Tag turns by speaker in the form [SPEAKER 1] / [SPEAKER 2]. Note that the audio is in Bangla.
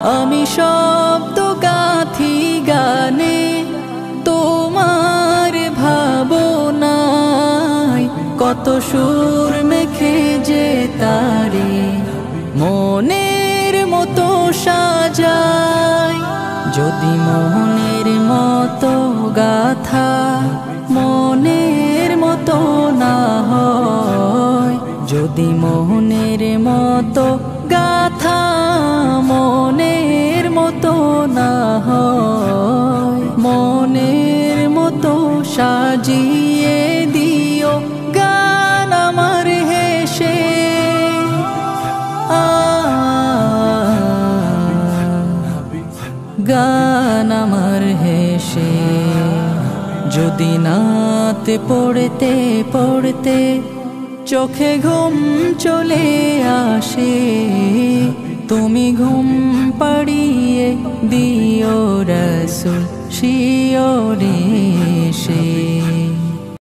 [SPEAKER 1] আমি শব্দ গাথি গানে তোমার ভাবনায়, কত সুর মেখে যে তারে মনের মতো সাজাই। যদি মনের মতো গাথা মনের মতো না হয়, যদি মনের মতো গাথা মনের মতো না হয়, মনের মতো সাজিয়ে দিও গান আমার হেসে। গান আমার হেসে। যদি নাতে পড়তে পড়তে চোখে ঘুম চলে আসে, তুমি ঘুম পাড়িয়ে দিও রাসূল শিয়রে।